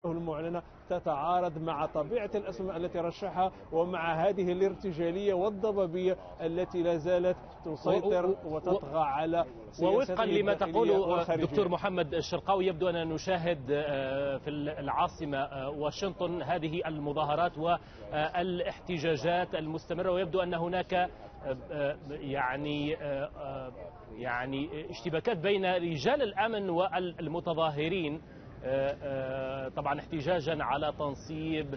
المعلنة تتعارض مع طبيعة الأسماء التي رشحها ومع هذه الارتجالية والضبابية التي لا زالت تسيطر وتطغى على ووفقا لما تقول دكتور محمد الشرقاوي يبدو أننا نشاهد في العاصمة واشنطن هذه المظاهرات والاحتجاجات المستمرة، ويبدو أن هناك يعني اشتباكات بين رجال الأمن والمتظاهرين، طبعا احتجاجا على تنصيب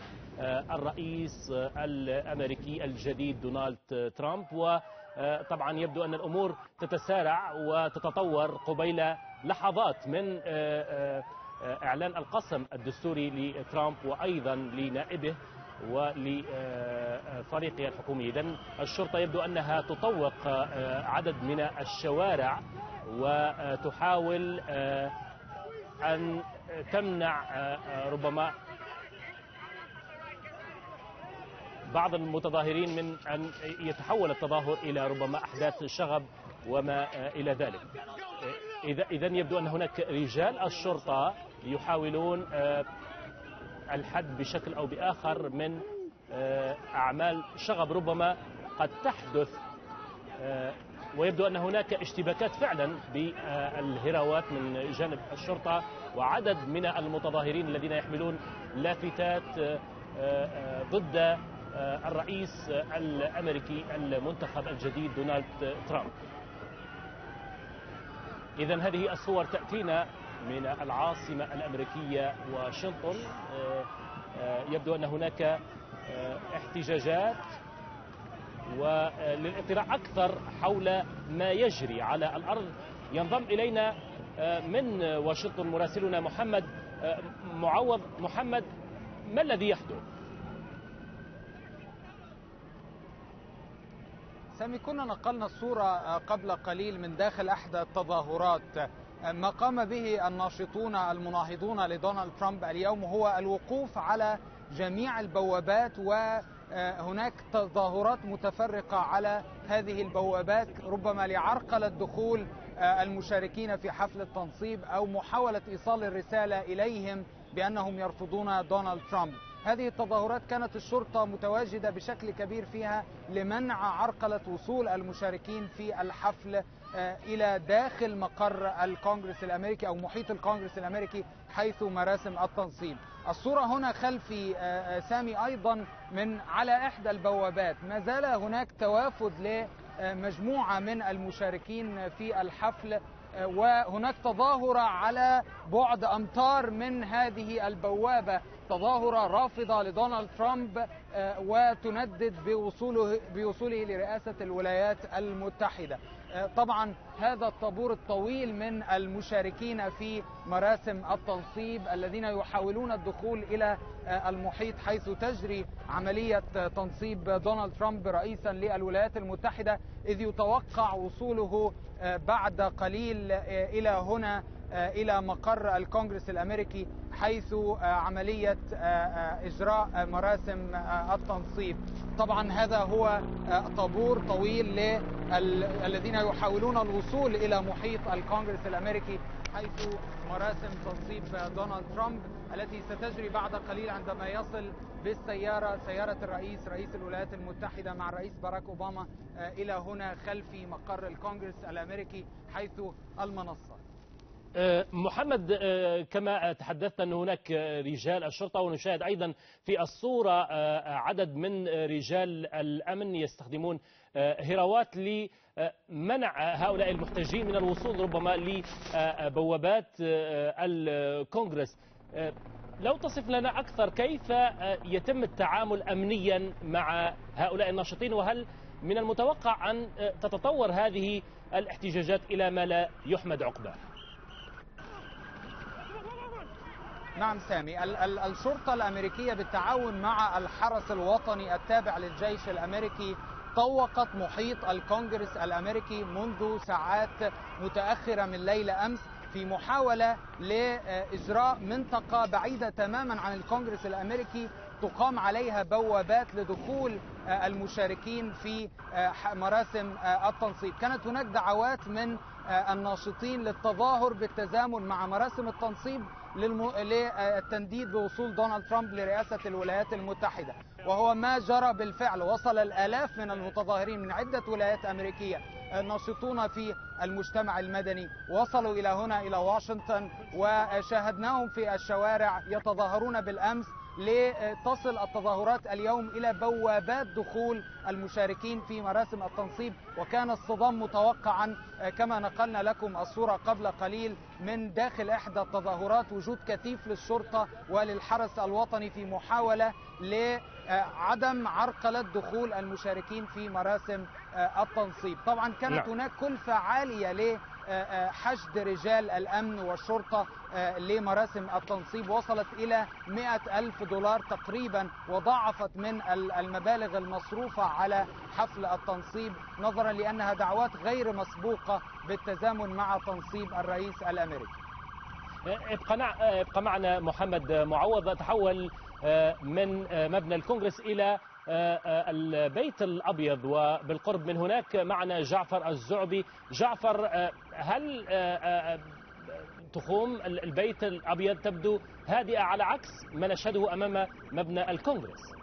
الرئيس الأمريكي الجديد دونالد ترامب. وطبعا يبدو أن الأمور تتسارع وتتطور قبيل لحظات من إعلان القسم الدستوري لترامب وأيضا لنائبه ولفريقه الحكومي. إذن الشرطة يبدو أنها تطوق عدد من الشوارع وتحاول أن تمنع ربما بعض المتظاهرين من أن يتحول التظاهر إلى ربما أحداث شغب وما إلى ذلك. إذن يبدو أن هناك رجال الشرطة يحاولون الحد بشكل أو بآخر من أعمال شغب ربما قد تحدث، ويبدو أن هناك اشتباكات فعلا بالهراوات من جانب الشرطة وعدد من المتظاهرين الذين يحملون لافتات ضد الرئيس الأمريكي المنتخب الجديد دونالد ترامب. إذن هذه الصور تأتينا من العاصمة الأمريكية واشنطن. يبدو أن هناك احتجاجات وللاطلاع أكثر حول ما يجري على الأرض ينضم إلينا من واشنطن مراسلنا محمد معوض. محمد، ما الذي يحدث؟ سامي، كنا نقلنا الصورة قبل قليل من داخل أحدى التظاهرات. ما قام به الناشطون المناهضون لدونالد ترامب اليوم هو الوقوف على جميع البوابات، وهناك تظاهرات متفرقة على هذه البوابات ربما لعرقلة دخول المشاركين في حفل التنصيب أو محاولة إيصال الرسالة إليهم بأنهم يرفضون دونالد ترامب. هذه التظاهرات كانت الشرطة متواجدة بشكل كبير فيها لمنع عرقلة وصول المشاركين في الحفل إلى داخل مقر الكونغرس الأمريكي أو محيط الكونغرس الأمريكي حيث مراسم التنصيب. الصورة هنا خلفي سامي أيضا من على إحدى البوابات ما زال هناك توافد لمجموعة من المشاركين في الحفل، وهناك تظاهرة على بعد أمتار من هذه البوابة، تظاهرة رافضة لدونالد ترامب وتندد بوصوله لرئاسة الولايات المتحدة. طبعا هذا الطابور الطويل من المشاركين في مراسم التنصيب الذين يحاولون الدخول إلى المحيط حيث تجري عملية تنصيب دونالد ترامب رئيسا للولايات المتحدة، إذ يتوقع وصوله بعد قليل إلى هنا إلى مقر الكونغرس الأمريكي حيث عملية إجراء مراسم التنصيب. طبعا هذا هو طابور طويل للذين يحاولون الوصول إلى محيط الكونغرس الأمريكي حيث مراسم تنصيب دونالد ترامب التي ستجري بعد قليل عندما يصل بالسيارة، سيارة رئيس الولايات المتحدة مع الرئيس باراك أوباما إلى هنا خلف مقر الكونغرس الأمريكي حيث المنصة. محمد، كما تحدثت أن هناك رجال الشرطة ونشاهد أيضا في الصورة عدد من رجال الأمن يستخدمون هراوات لمنع هؤلاء المحتجين من الوصول ربما لبوابات الكونغرس. لو تصف لنا أكثر كيف يتم التعامل أمنيا مع هؤلاء الناشطين، وهل من المتوقع أن تتطور هذه الاحتجاجات إلى ما لا يحمد عقباه؟ نعم سامي، الشرطة الأمريكية بالتعاون مع الحرس الوطني التابع للجيش الأمريكي طوقت محيط الكونغرس الأمريكي منذ ساعات متأخرة من ليل أمس في محاولة لإجراء منطقة بعيدة تماما عن الكونغرس الأمريكي تقام عليها بوابات لدخول المشاركين في مراسم التنصيب. كانت هناك دعوات من الناشطين للتظاهر بالتزامن مع مراسم التنصيب للتنديد بوصول دونالد ترامب لرئاسة الولايات المتحدة، وهو ما جرى بالفعل. وصل الآلاف من المتظاهرين من عدة ولايات أمريكية ناشطون في المجتمع المدني، وصلوا إلى هنا إلى واشنطن، وشاهدناهم في الشوارع يتظاهرون بالأمس. لتصل التظاهرات اليوم إلى بوابات دخول المشاركين في مراسم التنصيب، وكان الصدام متوقعا كما نقلنا لكم الصورة قبل قليل من داخل إحدى التظاهرات، وجود كثيف للشرطة وللحرس الوطني في محاولة لعدم عرقلة دخول المشاركين في مراسم التنصيب. طبعا كانت هناك كلفة عالية حشد رجال الأمن والشرطة لمراسم التنصيب، وصلت إلى $100,000 تقريبا، وضاعفت من المبالغ المصروفة على حفل التنصيب نظرا لأنها دعوات غير مسبوقة بالتزامن مع تنصيب الرئيس الأمريكي. ابقى معنا محمد معوض. تحول من مبنى الكونغرس إلى البيت الأبيض وبالقرب من هناك معنا جعفر الزعبي. جعفر، هل تخوم البيت الأبيض تبدو هادئة على عكس ما نشهده أمام مبنى الكونغرس؟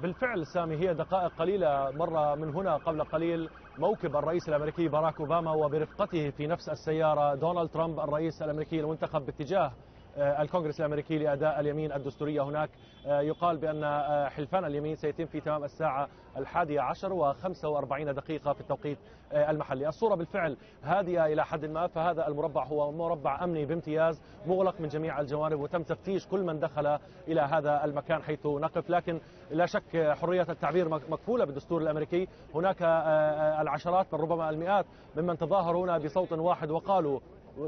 بالفعل سامي، هي دقائق قليلة مر من هنا قبل قليل موكب الرئيس الأمريكي باراك أوباما وبرفقته في نفس السيارة دونالد ترامب الرئيس الأمريكي المنتخب باتجاه الكونغرس الأمريكي لأداء اليمين الدستورية هناك. يقال بأن حلفان اليمين سيتم في تمام الساعة 11:45 في التوقيت المحلي. الصورة بالفعل هادئة إلى حد ما، فهذا المربع هو مربع أمني بامتياز مغلق من جميع الجوانب، وتم تفتيش كل من دخل إلى هذا المكان حيث نقف. لكن لا شك حرية التعبير مكفولة بالدستور الأمريكي. هناك العشرات بل ربما المئات ممن تظاهروا هنا بصوت واحد وقالوا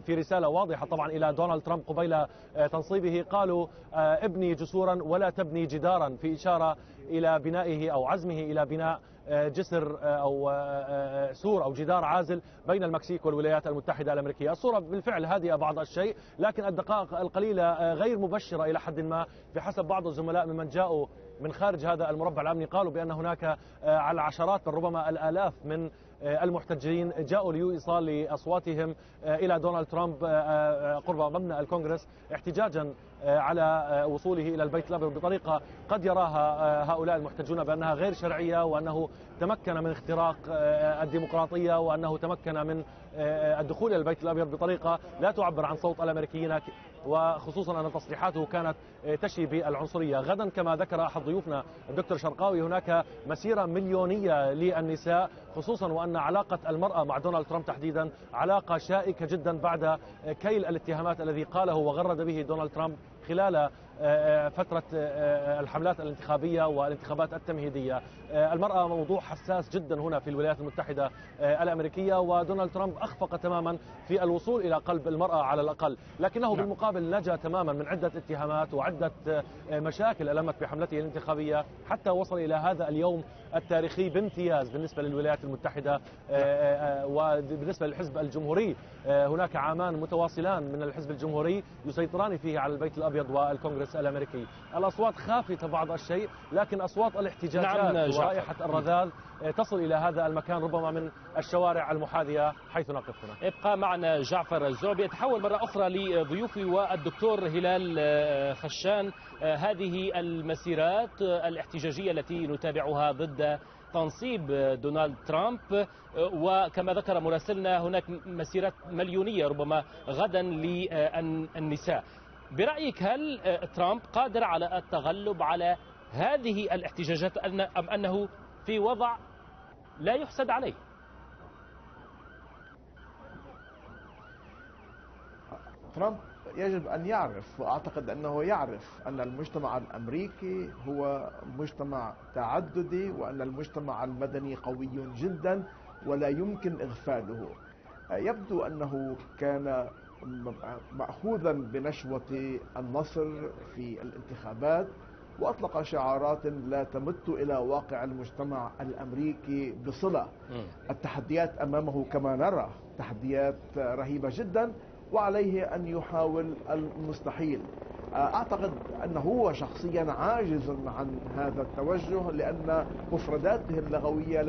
في رسالة واضحة طبعا إلى دونالد ترامب قبيل تنصيبه، قالوا ابني جسورا ولا تبني جدارا، في إشارة إلى بنائه أو عزمه إلى بناء جسر أو سور أو جدار عازل بين المكسيك والولايات المتحدة الأمريكية. الصورة بالفعل هادئة بعض الشيء، لكن الدقائق القليلة غير مبشرة إلى حد ما. بحسب بعض الزملاء ممن جاءوا من خارج هذا المربع الأمني قالوا بأن هناك على عشرات بل ربما الآلاف من المحتجين جاءوا لإيصال لأصواتهم إلى دونالد ترامب قرب مبنى الكونغرس احتجاجا على وصوله إلى البيت الأبيض بطريقة قد يراها هؤلاء المحتجون بأنها غير شرعية، وأنه تمكن من اختراق الديمقراطية، وأنه تمكن من الدخول إلى البيت الأبيض بطريقة لا تعبر عن صوت الأمريكيين، وخصوصا أن تصريحاته كانت تشي بالعنصرية. غدا كما ذكر أحد ضيوفنا الدكتور شرقاوي هناك مسيرة مليونية للنساء، خصوصا وأن علاقة المرأة مع دونالد ترامب تحديدا علاقة شائكة جدا بعد كيل الاتهامات الذي قاله وغرد به دونالد ترامب خلال فترة الحملات الانتخابية والانتخابات التمهيدية. المرأة موضوع حساس جدا هنا في الولايات المتحدة الأمريكية، ودونالد ترامب أخفق تماما في الوصول إلى قلب المرأة على الأقل، لكنه بالمقابل نجا تماما من عدة اتهامات وعدة مشاكل ألمت بحملته الانتخابية حتى وصل إلى هذا اليوم التاريخي بامتياز بالنسبة للولايات المتحدة. وبالنسبة للحزب الجمهوري هناك عامان متواصلان من الحزب الجمهوري يسيطران فيه على البيت الأبيض والكونغرس الأمريكي. الأصوات خافتة بعض الشيء، لكن أصوات الاحتجاجات ورائحة الرذاذ تصل إلى هذا المكان ربما من الشوارع المحاذية حيث نقف هنا. ابقى معنا جعفر الزعبي. يتحول مرة أخرى لضيوفي والدكتور هلال خشان. هذه المسيرات الاحتجاجية التي نتابعها ضد تنصيب دونالد ترامب، وكما ذكر مراسلنا هناك مسيرات مليونية ربما غدا للنساء. برأيك هل ترامب قادر على التغلب على هذه الاحتجاجات أم أنه في وضع لا يحسد عليه؟ ترامب يجب أن يعرف، وأعتقد أنه يعرف، أن المجتمع الأمريكي هو مجتمع تعددي، وأن المجتمع المدني قوي جدا ولا يمكن إغفاله. يبدو أنه كان مأخوذا بنشوة النصر في الانتخابات، وأطلق شعارات لا تمت إلى واقع المجتمع الأمريكي بصلة. التحديات أمامه كما نرى تحديات رهيبة جدا، وعليه أن يحاول المستحيل. أعتقد أنه هو شخصيا عاجز عن هذا التوجه، لأن مفرداته اللغوية